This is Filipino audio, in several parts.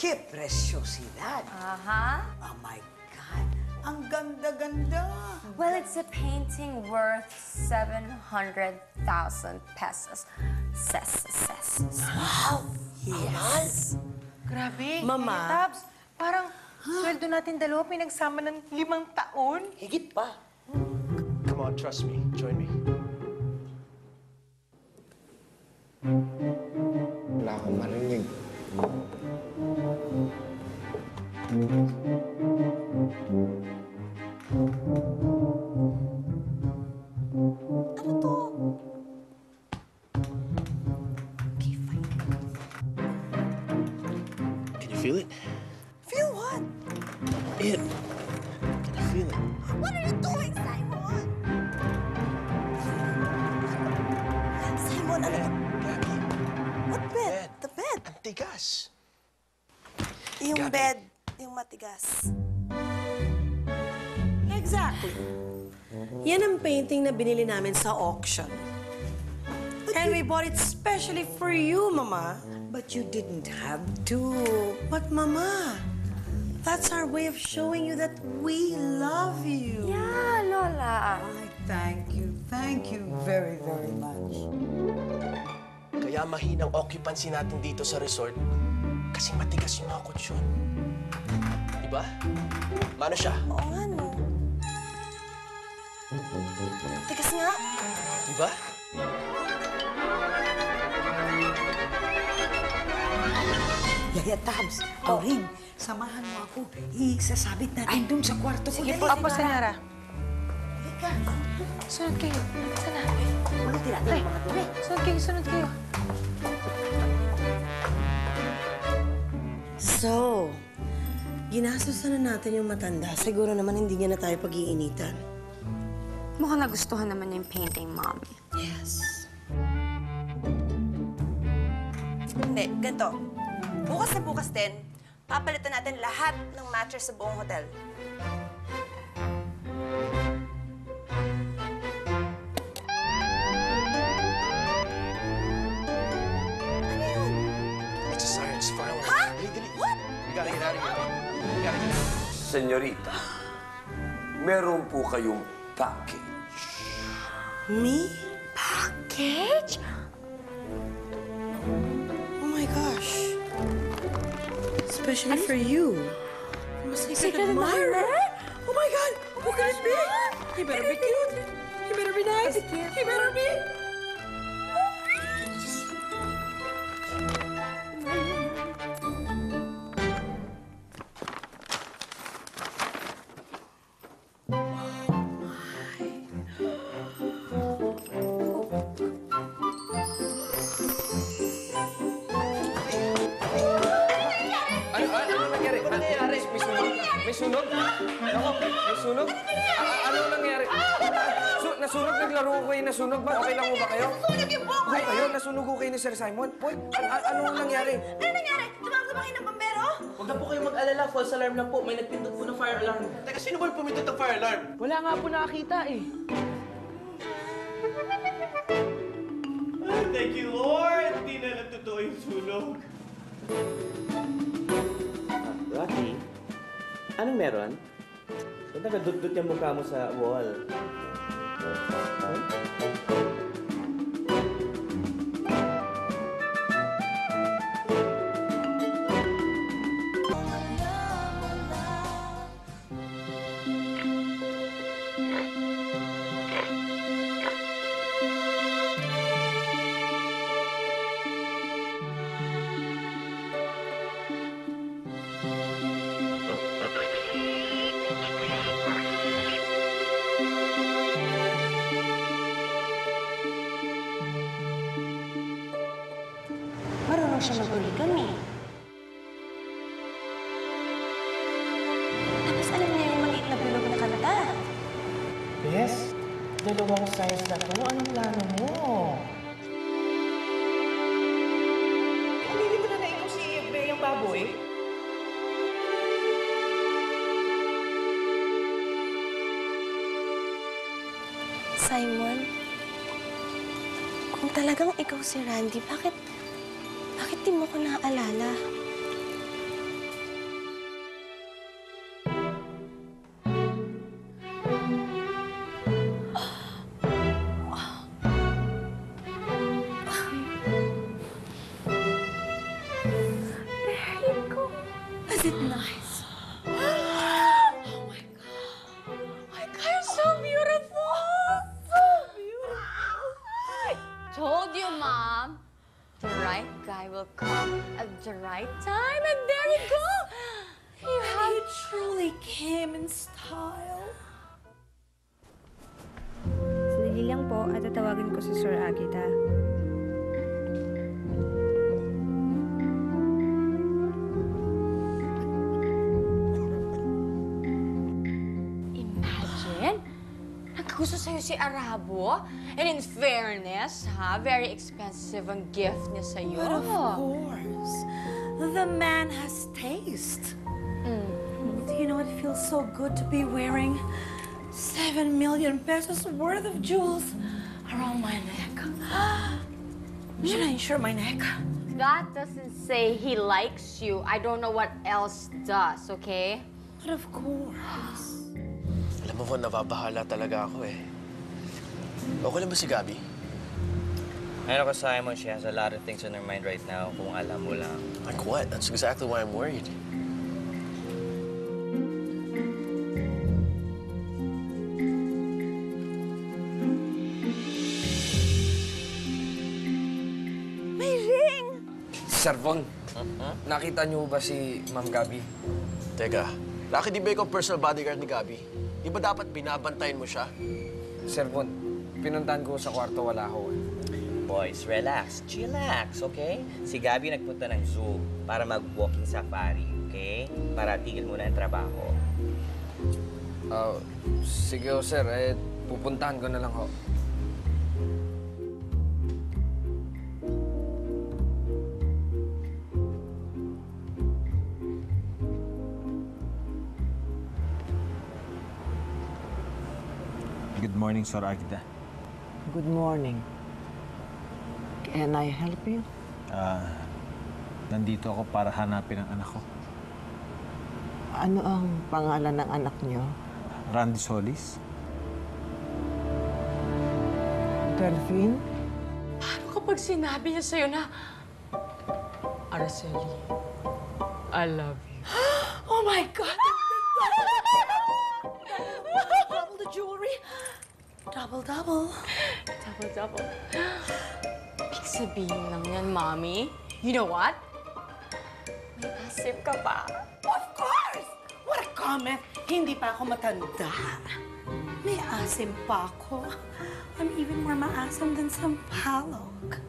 Que preciosidad! Oh my God! Ang ganda-ganda! Well, it's a painting worth 700,000 pesos. Wow! Yes. Grabe. Mama. Tabs, parang sweldo natin dalawa pinagsama ng 5 taon. Higit pa! Come on, trust me. Join me. Wala akong marinig. Ano to? Okay, fine. Can you feel it? Feel what? It. Can you feel it? What are you doing, Simon? Simon, ano? Gabby, What bed? The bed? ang tigas. Yung Gabi. bed, yung matigas. Exactly. Yan ang painting na binili namin sa auction. And we bought it specially for you, Mama. But you didn't have to. But, Mama, that's our way of showing you that we love you. Yeah, Lola. Ay, thank you very, very much. Kaya mahinang occupancy natin dito sa resort kasi matigas yung mga kutsyon. Diba? Mano siya? Oo nga, no. Tigas nga. Diba? Yaya Tabs, Corinne, samahan mo ako. Isasabit natin dun sa kwarto ko. Dali. Opo, Senyora. Halika. Sunod kayo. Sana. Wala tinatin mga dumi. Sunod kayo, sunod kayo. So, ginastosan na natin yung matanda. Siguro naman hindi niya na tayo pag-iinitan. Mukhang nagustuhan naman niya yung painting, Mommy. Yes. Hindi, ganito. Bukas na bukas din, papalitan natin lahat ng mattress sa buong hotel. It's a science fire alarm. Dali, dali. What? We gotta get out of here. We gotta get out. Senyorita, meron po kayong package. Me? Package? Oh my gosh. Especially for you. From a secret admirer. Oh my God! Who can it be? He better be cute. He better be nice. He better be... Ano nangyari? May sunog? Ako, may sunog? Ano nangyari? Nasunog, naglaro ko kayo, nasunog ba? Okay lang mo ba kayo? Sunog yung buhok Okay kayo, nasunog ko kayo ni Sir Simon? Boy, ano nangyari? Ano nangyari? Tumawag-tumawagin ng bombero? Huwag na po kayo mag-alala, false alarm lang po. May nagpindot po ng fire alarm. Teka, sino ba yung pumindot ng fire alarm? Wala nga po nakakita eh. Thank you, Lord! Hindi na lang totoo yung sunog. Rocky, anong meron? Ba't nakadudot yung mukha mo sa wall? Marunong siya mag-origami. Tapos alam niya yung maliit na bilog na kabataan. Yes, dalawang size na to. Anong plano mo? Hindi mo na naikaw si Beyang Baboy? Simon, kung talagang ikaw si Randy, bakit di mo ko naaalala? Is it nice? Oh my God, you're so beautiful! So beautiful! I told you, Mom. The right guy will come at the right time, and there you go! You truly came in style. Sandali lang po at tatawagin ko si Sir Agita. Imagine, nagkagusto sa'yo si Arabo. And in fairness, very expensive ang gift niya sa'yo. But of course, the man has taste. Do you know it feels so good to be wearing 7 million pesos worth of jewels around my neck? Should I insure my neck? That doesn't say he likes you. I don't know what else does, okay? But of course. Alam mo, nababahala talaga ako eh. Okay lang ba si Gabby? Ayun ako, Simon, she has a lot of things on her mind right now, kung alam mo lang. Like what? That's exactly why I'm worried. Sir Von, nakita niyo ba si Ma'am Gabby? Teka, Lucky, di ba ikaw personal bodyguard ni Gabby? Di ba dapat binabantayan mo siya? Sir Von, pinuntahan ko sa kwarto, wala ho. Boys, relax. Chillax, okay? Si Gabby nagpunta ng zoo para mag-walking safari, okay? Para tigil muna ang trabaho. Sige ho, sir. Pupuntahan ko na lang ho. Good morning, Sir Agita. Good morning. Can I help you? Nandito ako para hanapin ang anak ko. Ano ang pangalan ng anak niyo? Randy Solis. Delphine? Paano kapag sinabi niya sa'yo na, Araceli, I love you. Oh my God! Double the jewelry. Double. Double. Ibig sabihin lang yan, Mommy. You know what? May asip ka pa. Of course! What a comment! Hindi pa ako matanda. May asim pa ako. I'm even more maasim than some palok.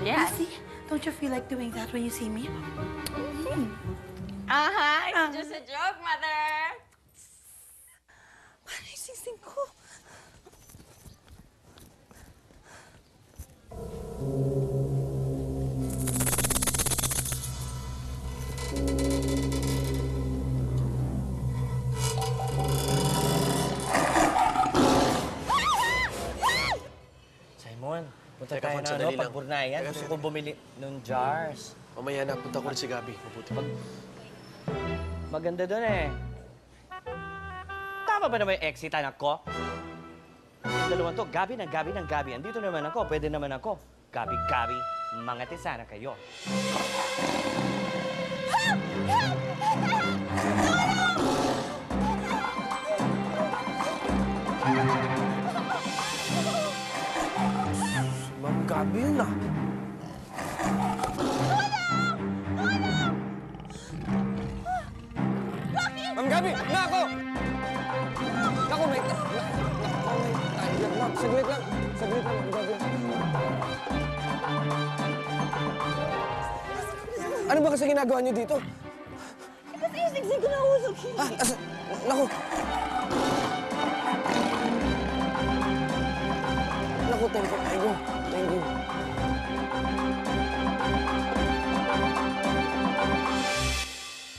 Yes. See? Don't you feel like doing that when you see me? It's just a joke, Mother. Paano yung sising ko? Simon, punta Teka, tayo Von, na sandali lang. pagburnayan. Gusto kong bumili ng jars. Mamaya na, punta ko rin si Gabby. Mabuti. Maganda doon eh. Tama ba naman yung exit, anak ko? Dalawang to, Gabby. Andito naman ako, pwede naman ako. Gabby, mga tisana kayo. Ma'am Gabby yun ah. Ma'am Gabby! Nako! Nako, may... Ma'am, saglit lang, Ma'am Gabby. Ano ba kasi ginagawa niyo dito? Kasi yung sigsig ko nausok. Naku! Naku, thank you.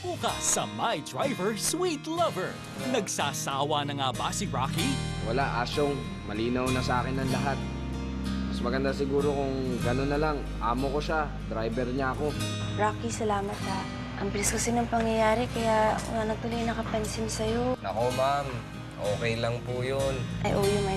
Bukas sa My Driver, Sweet Lover. Nagsasawa na nga ba si Rocky? Wala, Asyong. Malinaw na sa akin ang lahat. Mas maganda siguro kung gano'n na lang. Amo ko siya, driver niya ako. Rocky, salamat ha. Ang bilis kasi ng pangyayari kaya wala na tuloy nakapansin sa'yo. Nako, ma'am. Okay lang po yun. I owe you my